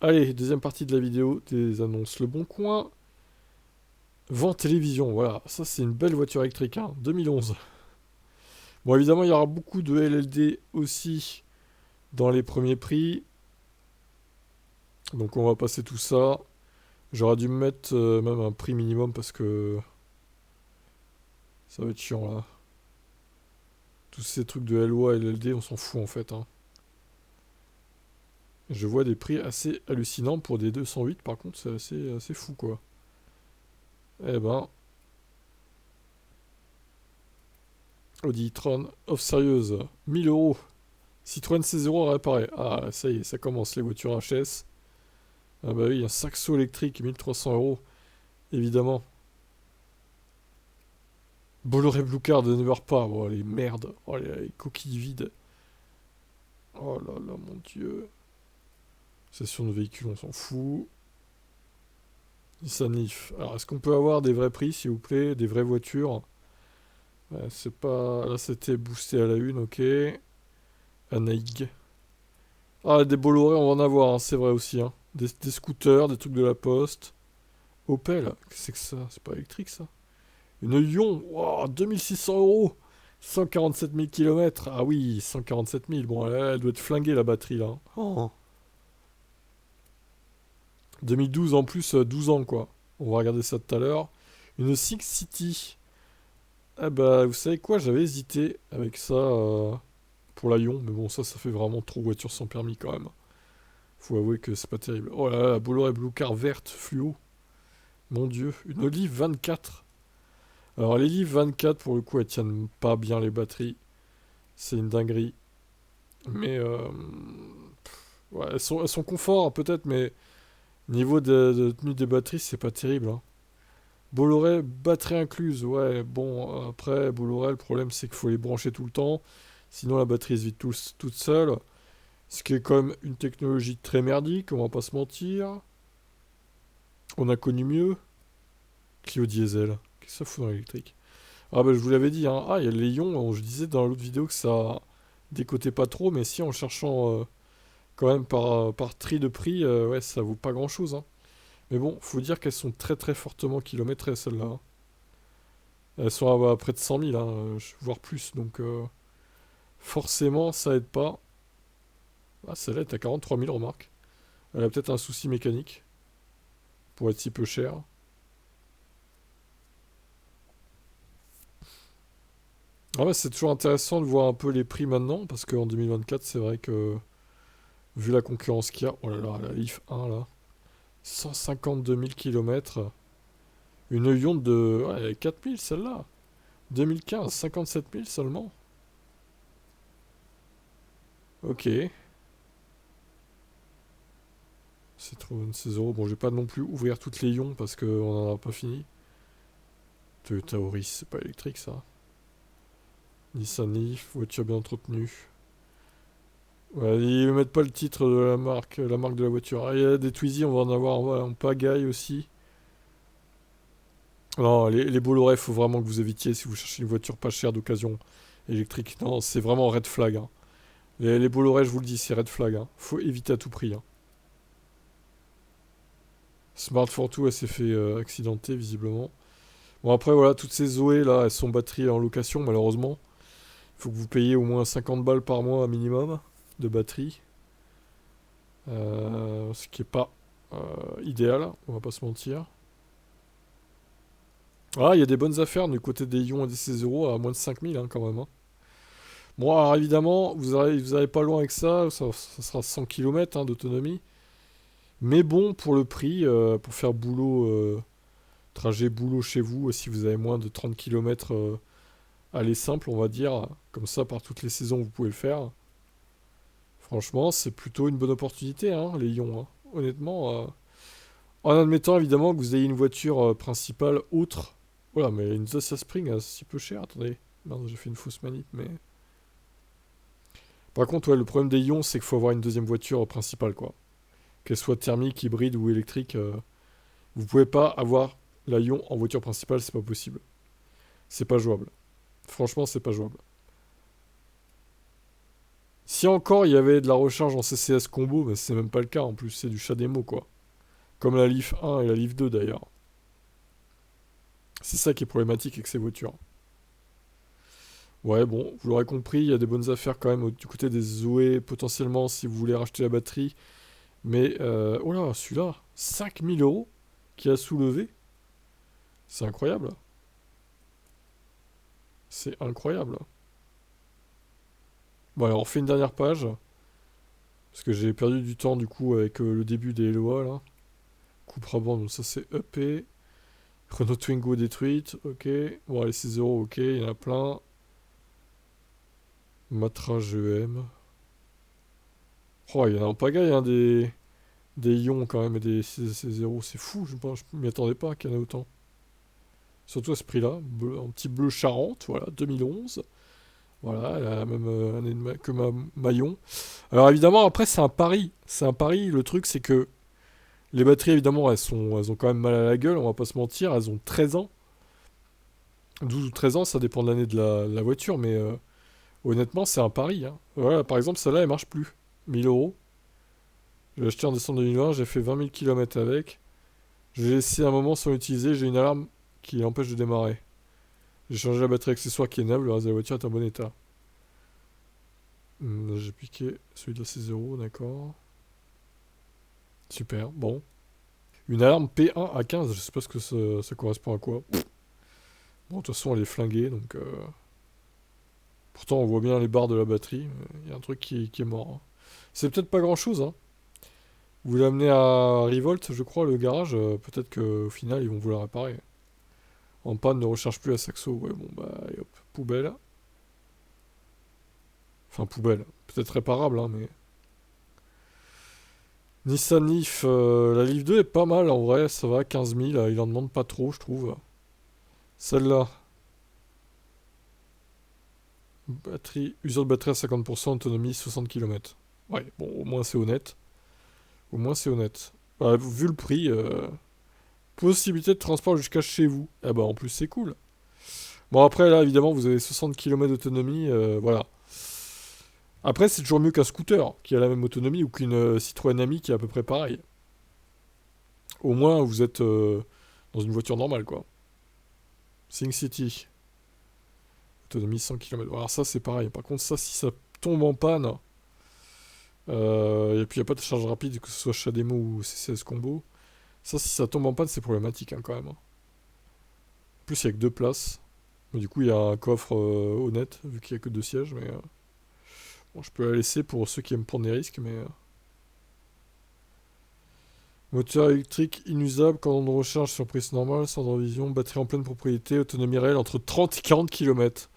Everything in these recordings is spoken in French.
Allez, deuxième partie de la vidéo, des annonces Le Bon Coin. Vent télévision, voilà, ça c'est une belle voiture électrique, hein, 2011. Bon, évidemment, il y aura beaucoup de LLD aussi dans les premiers prix. Donc on va passer tout ça. J'aurais dû me mettre même un prix minimum parce que ça va être chiant là. Tous ces trucs de LOA, LLD, on s'en fout en fait, hein. Je vois des prix assez hallucinants pour des 208, par contre, c'est assez fou quoi. Eh ben, Audi e-tron off sérieuse, 1000 euros. Citroën C0 à réparer. Ah, ça y est, ça commence les voitures HS. Ah bah oui, un Saxo électrique, 1300 euros, évidemment. Bolloré Blue Card ne meurt pas. Oh, les merdes. Oh, les coquilles vides. Oh là là, mon dieu. Session de véhicule, on s'en fout. Nissan Leaf. Alors, est-ce qu'on peut avoir des vrais prix, s'il vous plaît? Des vraies voitures? Ouais, c'est pas... Là, c'était boosté à la une, ok. Anaïg. Ah, des Bolloré, on va en avoir, hein, c'est vrai aussi, hein. Des scooters, des trucs de la poste. Opel, qu'est-ce que c'est que ça? C'est pas électrique, ça? Une Lyon, wow, 2600 euros, 147 000 km. Ah oui, 147 000. Bon, elle doit être flinguée la batterie là, hein. Oh. 2012 en plus, 12 ans quoi. On va regarder ça tout à l'heure. Une Six City. Ah bah, vous savez quoi, j'avais hésité avec ça pour la Lyon, mais bon, ça fait vraiment trop voiture sans permis quand même. Faut avouer que c'est pas terrible. Oh là là, la Bolloré Blue Car verte fluo. Mon dieu, une Olive 24. Alors, les Olive 24, pour le coup, elles tiennent pas bien les batteries. C'est une dinguerie. Mais ouais, elles sont confort hein, peut-être, mais niveau de tenue des batteries, c'est pas terrible, hein. Bolloré, batterie incluse, ouais, bon, après, Bolloré, le problème c'est qu'il faut les brancher tout le temps, sinon la batterie se vide toute seule, ce qui est quand même une technologie très merdique, on va pas se mentir. On a connu mieux. Clio diesel, qu'est-ce que ça fout dans l'électrique? Ah bah je vous l'avais dit, hein. Ah, il y a le Léon, je disais dans l'autre vidéo que ça décotait pas trop, mais si en cherchant quand même par tri de prix, ouais, ça vaut pas grand chose, hein. Mais bon, faut dire qu'elles sont très très fortement kilométrées celles-là, hein. Elles sont à près de 100 000, hein, voire plus, donc forcément ça aide pas. Ah, celle-là est à 43 000, remarque. Elle a peut-être un souci mécanique pour être si peu chère. Ah ouais, c'est toujours intéressant de voir un peu les prix maintenant, parce qu'en 2024, c'est vrai que vu la concurrence qu'il y a, oh là là, la Leaf 1 là, 152 000 km. Une Hyundai de ouais, 4 000 celle-là. 2015, 57 000 seulement. Ok. C'est trop 16 euros. Bon, je vais pas non plus ouvrir toutes les ions parce qu'on en a pas fini. Toyota Auris, c'est pas électrique ça. Nissan Leaf, voiture bien entretenue. Ouais, ils mettent pas le titre de la marque de la voiture. Ah, il y a des Twizy, on va en avoir en pagaille aussi. Non, les Bolloré, faut vraiment que vous évitiez si vous cherchez une voiture pas chère d'occasion électrique. Non, c'est vraiment red flag, hein. Les Bolloré, je vous le dis, c'est red flag, hein. Faut éviter à tout prix, hein. Smart Fortwo, elle s'est fait accidenter visiblement. Bon après voilà, toutes ces Zoé là, elles sont batteries en location malheureusement. Il faut que vous payiez au moins 50 balles par mois minimum de batterie. Ce qui est pas idéal, on va pas se mentir. Ah, il y a des bonnes affaires du côté des Ion et des C0 à moins de 5000 hein, quand même, hein. Bon alors évidemment, vous allez pas loin avec ça sera 100 km hein, d'autonomie. Mais bon, pour le prix, pour faire trajet boulot chez vous, si vous avez moins de 30 km aller simple, on va dire, comme ça par toutes les saisons vous pouvez le faire. Franchement, c'est plutôt une bonne opportunité, hein, les Ions, hein. Honnêtement, en admettant évidemment que vous ayez une voiture principale autre. Voilà, mais une Dacia Spring, c'est si peu cher, attendez. Merde, j'ai fait une fausse manip, mais... Par contre, ouais, le problème des Ions, c'est qu'il faut avoir une deuxième voiture principale, quoi. Qu'elle soit thermique, hybride ou électrique, vous pouvez pas avoir la Ion en voiture principale, c'est pas possible. C'est pas jouable. Franchement, c'est pas jouable. Si encore il y avait de la recharge en CCS combo, mais c'est même pas le cas en plus, c'est du chat démo quoi. Comme la Leaf 1 et la Leaf 2 d'ailleurs. C'est ça qui est problématique avec ces voitures. Ouais, bon, vous l'aurez compris, il y a des bonnes affaires quand même du côté des Zoé, potentiellement si vous voulez racheter la batterie. Mais, oh là, celui-là, 5000 euros qui a soulevé. C'est incroyable. C'est incroyable. Bon, alors on fait une dernière page. Parce que j'ai perdu du temps du coup avec le début des lois là. Cupra Born, donc ça c'est EP. Renault Twingo détruite, ok. Bon, allez, 6 euros, ok, il y en a plein. Matra GEM. Oh, il y en a en pagaille, hein, des ions quand même et des C0, c'est fou, je m'y attendais pas qu'il y en ait autant. Surtout à ce prix-là, un petit bleu Charente, voilà, 2011. Voilà, elle a la même année que ma Maillon. Alors évidemment, après, c'est un pari. C'est un pari, le truc, c'est que les batteries, évidemment, elles ont quand même mal à la gueule, on va pas se mentir, elles ont 13 ans. 12 ou 13 ans, ça dépend de l'année de la voiture, mais honnêtement, c'est un pari, hein. Voilà, par exemple, celle-là, elle marche plus. 1000 euros. Je l'ai acheté en décembre 2020, j'ai fait 20 000 km avec. Je l'ai laissé un moment sans l'utiliser, j'ai une alarme qui l'empêche de démarrer. J'ai changé la batterie accessoire qui est neuve, le reste de la voiture est en bon état. J'ai piqué celui de la C0, d'accord. Super, bon. Une alarme P1 à 15, je sais pas ce que ça correspond à quoi. Bon, de toute façon, elle est flinguée, donc... Pourtant, on voit bien les barres de la batterie. Il y a un truc qui est mort, hein. C'est peut-être pas grand-chose, hein. Vous l'amenez à Revolt, je crois, le garage. Peut-être qu'au final, ils vont vous la réparer. En panne, ne recharge plus à Saxo. Ouais, bon, bah, allez, hop, poubelle. Enfin, poubelle. Peut-être réparable, hein, mais... Nissan Leaf, la Leaf 2 est pas mal, en vrai. Ça va, 15 000. Il en demande pas trop, je trouve. Celle-là. Batterie, usure de batterie à 50%, autonomie 60 km. Ouais, bon, au moins c'est honnête. Au moins c'est honnête. Ouais, vu le prix, possibilité de transport jusqu'à chez vous. Ah bah en plus c'est cool. Bon après là évidemment vous avez 60 km d'autonomie, voilà. Après c'est toujours mieux qu'un scooter qui a la même autonomie ou qu'une Citroën Ami qui est à peu près pareil. Au moins vous êtes dans une voiture normale quoi. Sing City, autonomie 100 km. Alors ça c'est pareil. Par contre ça si ça tombe en panne, et puis il n'y a pas de charge rapide que ce soit Chademo ou CCS Combo. Ça si ça tombe en panne c'est problématique hein, quand même, hein. En plus il n'y a que deux places. Mais du coup, il y a un coffre honnête, vu qu'il n'y a que deux sièges. Mais bon, je peux la laisser pour ceux qui aiment prendre des risques. Mais moteur électrique inusable, quand on recharge sur prise normale, sans revision, batterie en pleine propriété, autonomie réelle entre 30 et 40 km.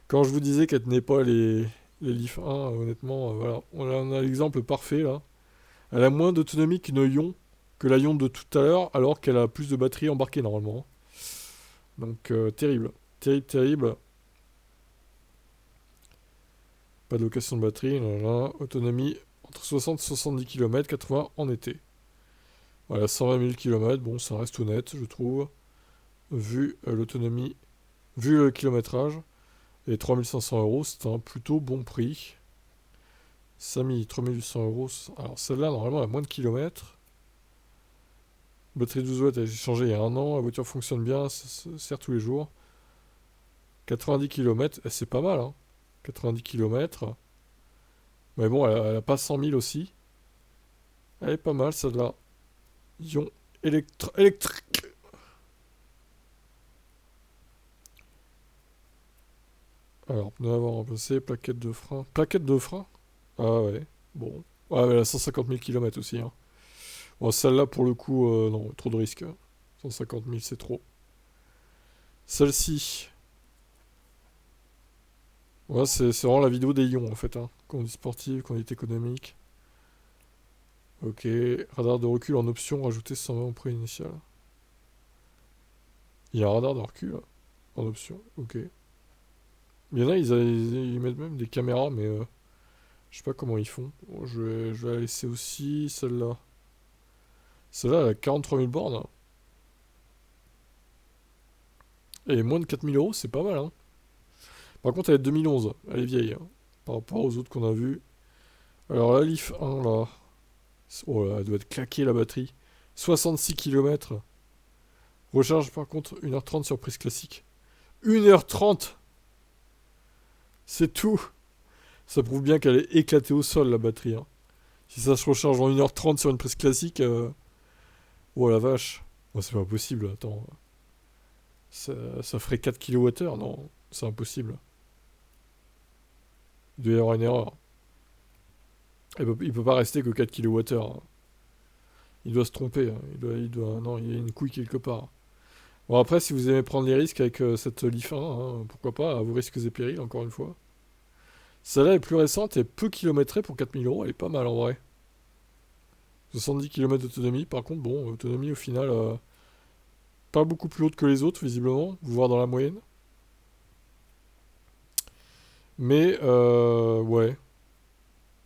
Quand je vous disais qu'elle tenait pas les Leaf 1, honnêtement, voilà. On a l'exemple parfait là. Elle a moins d'autonomie qu'une Ion, que la Ion de tout à l'heure, alors qu'elle a plus de batterie embarquée normalement. Donc terrible. Terrible, terrible. Pas de location de batterie, là, là. Autonomie entre 60 et 70 km, 80 en été. Voilà, 120 000 km, bon, ça reste honnête, je trouve. Vu l'autonomie, vu le kilométrage. Et 3500 euros, c'est un plutôt bon prix. Samy, 3800 euros. Alors celle-là, normalement, elle a moins de kilomètres. Batterie 12 watts, elle a changé il y a un an. La voiture fonctionne bien, ça sert tous les jours. 90 km, c'est pas mal, hein. 90 km. Mais bon, elle a pas 100 000 aussi. Elle est pas mal, celle-là. Ion électrique. Alors, pneus avant remplacé, plaquette de frein. Plaquette de frein. Ah ouais, bon. Ouais, mais elle a 150 000 km aussi, hein. Bon, celle-là, pour le coup, non, trop de risques, hein. 150 000, c'est trop. Celle-ci. Ouais, c'est vraiment la vidéo des ions, en fait, hein. Conduite sportive, conduite économique. Ok. Radar de recul en option, rajouter 120 au prix initial. Il y a un radar de recul, hein, en option. Ok. Il y en a, ils mettent même des caméras, mais je sais pas comment ils font. Bon, je vais la laisser aussi, celle-là. Celle-là, elle a 43 000 bornes, hein. Et moins de 4 000 euros, c'est pas mal, hein. Par contre, elle est de 2011. Elle est vieille, hein. par rapport aux autres qu'on a vus. Alors la Leaf 1 là, oh là, elle doit être claquée la batterie. 66 km. Recharge par contre 1h30 sur prise classique. 1h30. C'est tout. Ça prouve bien qu'elle est éclatée au sol la batterie. Hein. Si ça se recharge en 1h30 sur une prise classique, oh la vache. Oh, c'est pas possible, attends. Ça ferait 4 kWh, non, c'est impossible. Il doit y avoir une erreur. Il peut pas rester que 4 kWh. Hein. Il doit se tromper. Hein. Non, il y a une couille quelque part. Bon, après, si vous aimez prendre les risques avec cette Leaf 1, hein, pourquoi pas, à vos risques et périls, encore une fois. Celle-là est plus récente et peu kilométrée pour 4000 €. Elle est pas mal en vrai. 70 km d'autonomie. Par contre, bon, autonomie au final, pas beaucoup plus haute que les autres, visiblement, voire dans la moyenne. Mais, ouais.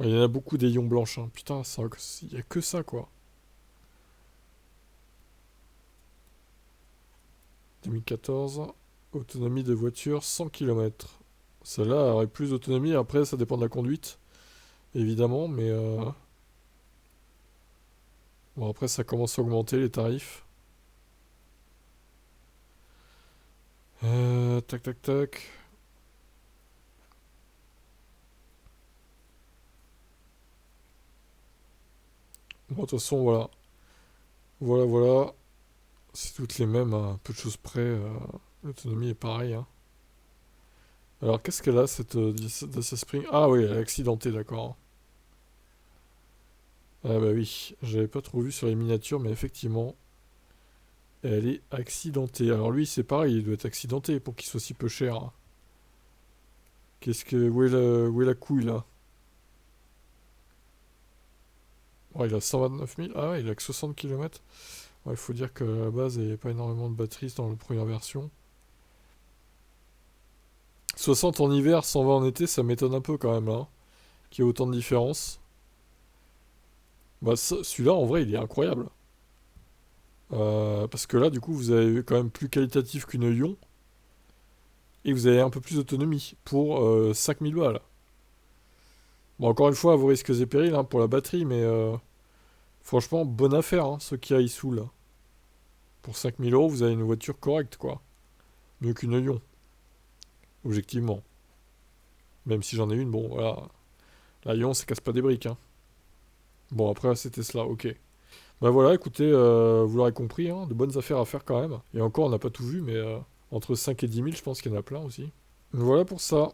Il y en a beaucoup des ions blanches. Hein. Putain, il y a que ça, quoi. 2014, autonomie de voiture 100 km. Celle-là aurait plus d'autonomie. Après, ça dépend de la conduite, évidemment, mais bon, après, ça commence à augmenter les tarifs. Tac, tac, tac. Bon, de toute façon, voilà. Voilà, voilà. C'est toutes les mêmes, à peu de choses près. L'autonomie est pareille. Hein. Alors, qu'est-ce qu'elle a, cette Dacia Spring? Ah oui, elle est accidentée, d'accord. Ah bah oui, j'avais pas trop vu sur les miniatures, mais effectivement, elle est accidentée. Alors lui, c'est pareil, il doit être accidenté pour qu'il soit si peu cher. Hein. Où est la couille, là? Oh, il a 129 000. Ah ouais, il a que 60 km. Ouais, il faut dire qu'à la base, il n'y avait pas énormément de batteries dans la première version. 60 en hiver, 120 en été, ça m'étonne un peu quand même, là. Qu'il y ait autant de différence. Bah, celui-là, en vrai, il est incroyable. Parce que là, du coup, vous avez quand même plus qualitatif qu'une Ion. Et vous avez un peu plus d'autonomie pour 5000 balles. Bon, encore une fois, à vos risques et périls hein, pour la batterie, mais franchement, bonne affaire, hein, ceux qui aillent sous là. Pour 5000 €, vous avez une voiture correcte, quoi. Mieux qu'une Lyon, objectivement. Même si j'en ai une, bon, voilà. La Lyon, ça casse pas des briques, hein. Bon, après, c'était cela, ok. Bah voilà, écoutez, vous l'aurez compris, hein, de bonnes affaires à faire quand même. Et encore, on n'a pas tout vu, mais entre 5 et 10 000, je pense qu'il y en a plein aussi. Voilà pour ça.